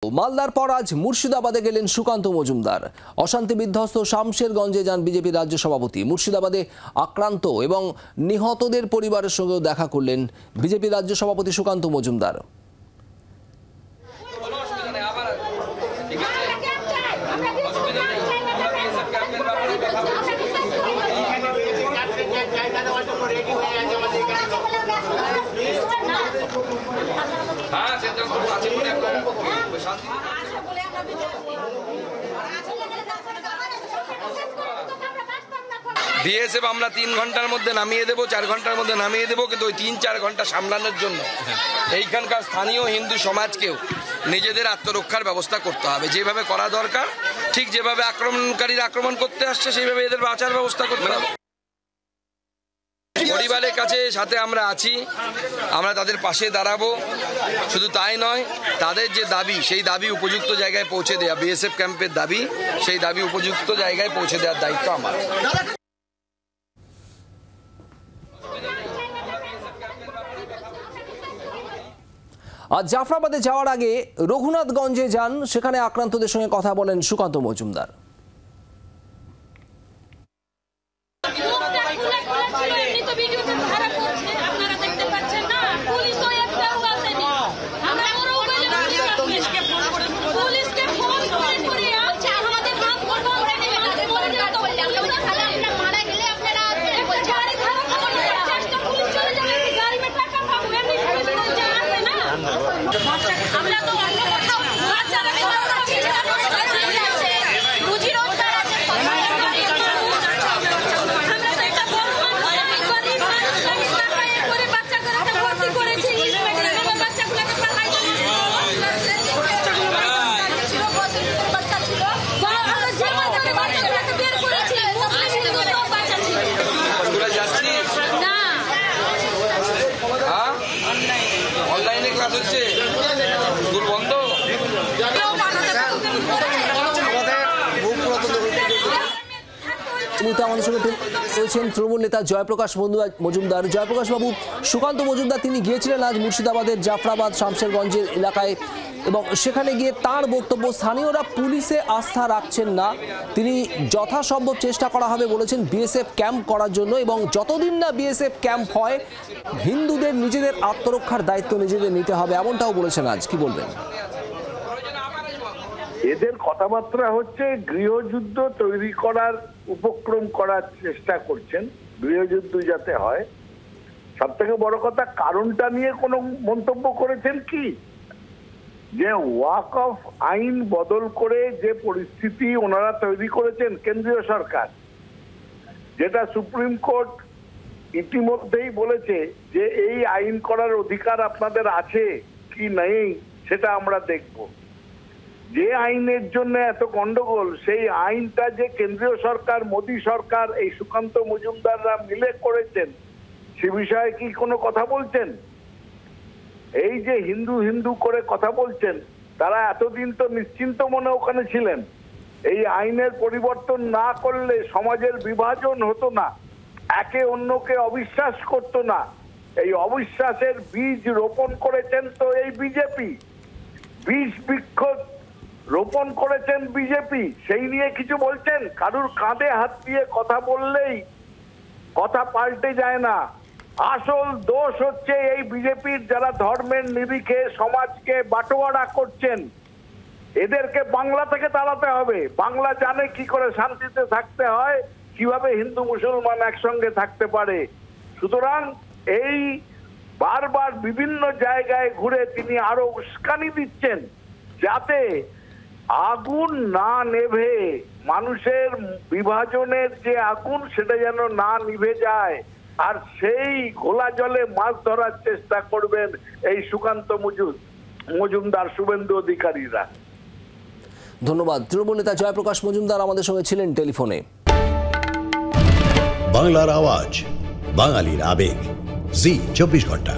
মালদার পর আজ মুর্শিদাবাদে গেলেন সুকান্ত মজুমদার। অশান্তি বিধ্বস্ত শামশেরগঞ্জে যান বিজেপি রাজ্য সভাপতি। মুর্শিদাবাদে আক্রান্ত এবং নিহতদের পরিবারের সঙ্গেও দেখা করলেন বিজেপি রাজ্য সভাপতি সুকান্ত মজুমদার। বিএসএফ আমরা 3 ঘন্টার মধ্যে নামিয়ে দেবো, 4 ঘন্টার মধ্যে নামিয়ে দেবো, কিন্তু ওই 3-4 ঘন্টা সামলানোর জন্য এইখানকার স্থানীয় হিন্দু সমাজকেও নিজেদের আত্মরক্ষার ব্যবস্থা করতে হবে। যেভাবে করা দরকার, ঠিক যেভাবে আক্রমণকারীরা আক্রমণ করতে আসছে সেইভাবে এদের বাঁচার ব্যবস্থা করতে হবে। পরিবারের কাছে সাথে আমরা আছি, আমরা তাদের পাশে দাঁড়াবো। শুধু তাই নয়, তাদের যে দাবি সেই দাবি উপযুক্ত জায়গায় পৌঁছে দেওয়া, বিএসএফ ক্যাম্পের দাবি, সেই দাবি উপযুক্ত জায়গায় পৌঁছে দেওয়ার দায়িত্ব আমার। আজ জাফরাবাদে যাওয়ার আগে রঘুনাথগঞ্জে যান, সেখানে আক্রান্তদের সঙ্গে কথা বলেন সুকান্ত মজুমদার। আমাদের সঙ্গে রয়েছেন তৃণমূল নেতা জয়প্রকাশ মজুমদার। জয়প্রকাশ বাবু, সুকান্ত মজুমদার তিনি গিয়েছিলেন আজ মুর্শিদাবাদের জাফরাবাদ শামশেরগঞ্জের এলাকায়, এবং সেখানে গিয়ে তার বক্তব্য, স্থানীয়রা পুলিশে আস্থা রাখছেন না, তিনি যথাসম্ভব চেষ্টা করা হবে বলেছেন বিএসএফ ক্যাম্প করার জন্য, এবং যতদিন না বিএসএফ ক্যাম্প হয় হিন্দুদের নিজেদের আত্মরক্ষার দায়িত্ব নিজেদের নিতে হবে, এমনটাও বলেছেন। আজ কি বলবেন? এদের কথাবার্তা হচ্ছে গৃহযুদ্ধ তৈরি করার উপক্রম করার চেষ্টা করছেন, গৃহযুদ্ধ যাতে হয়। সব থেকে বড় কথা, কারণটা নিয়ে কোনো মন্তব্য করেছেন কি? যে ওয়াক অফ আইন বদল করে যে পরিস্থিতি ওনারা তৈরি করেছেন কেন্দ্রীয় সরকার, যেটা সুপ্রিম কোর্ট ইতিমধ্যেই বলেছে যে এই আইন করার অধিকার আপনাদের আছে কি নেই সেটা আমরা দেখব। যে আইনের জন্য এত গন্ডগোল, সেই আইনটা যে কেন্দ্রীয় সরকার, মোদী সরকার, এই সুকান্ত মজুমদাররা মিলে করেছেন, সে বিষয়ে কি কোনো কথা বলছেন? এই যে হিন্দু হিন্দু করে কথা বলছেন, তারা এতদিন তো নিশ্চিন্ত মনে ওখানে ছিলেন। এই আইনের পরিবর্তন না করলে সমাজের বিভাজন হতো না, একে অন্যকে অবিশ্বাস করতো না। এই অবিশ্বাসের বীজ রোপণ করেছেন তো এই বিজেপি, বীজ বৃক্ষ রোপণ করেছেন বিজেপি। সেই নিয়ে কিছু বলছেন? কারুর কাঁধে হাত দিয়ে কথা বললেই কথা পাল্টে যায় না। আসল দোষ হচ্ছে এই বিজেপির, যারা ধর্মের নিরিখে সমাজকে বাটোয়ারা করছেন। এদেরকে বাংলা থেকে তাড়াতে হবে। বাংলা জানে কি করে শান্তিতে থাকতে হয়, কিভাবে হিন্দু মুসলমান একসঙ্গে থাকতে পারে। সুতরাং এই বারবার বিভিন্ন জায়গায় ঘুরে তিনি আরো উস্কানি দিচ্ছেন, যাতে আগুন না নেভে, মানুষের বিভাজনের যে আগুন সেটা যেন না নিভে যায়। আর সেই ঘোলা জলে মাছ ধরার চেষ্টা করবেন এই সুকান্ত মজুমদার, শুভেন্দু অধিকারীরা। ধন্যবাদ। তৃণমূল নেতা জয়প্রকাশ মজুমদার আমাদের সঙ্গে ছিলেন টেলিফোনে। বাংলার আওয়াজ, বাঙালির আবেগ, জি 24 ঘন্টা।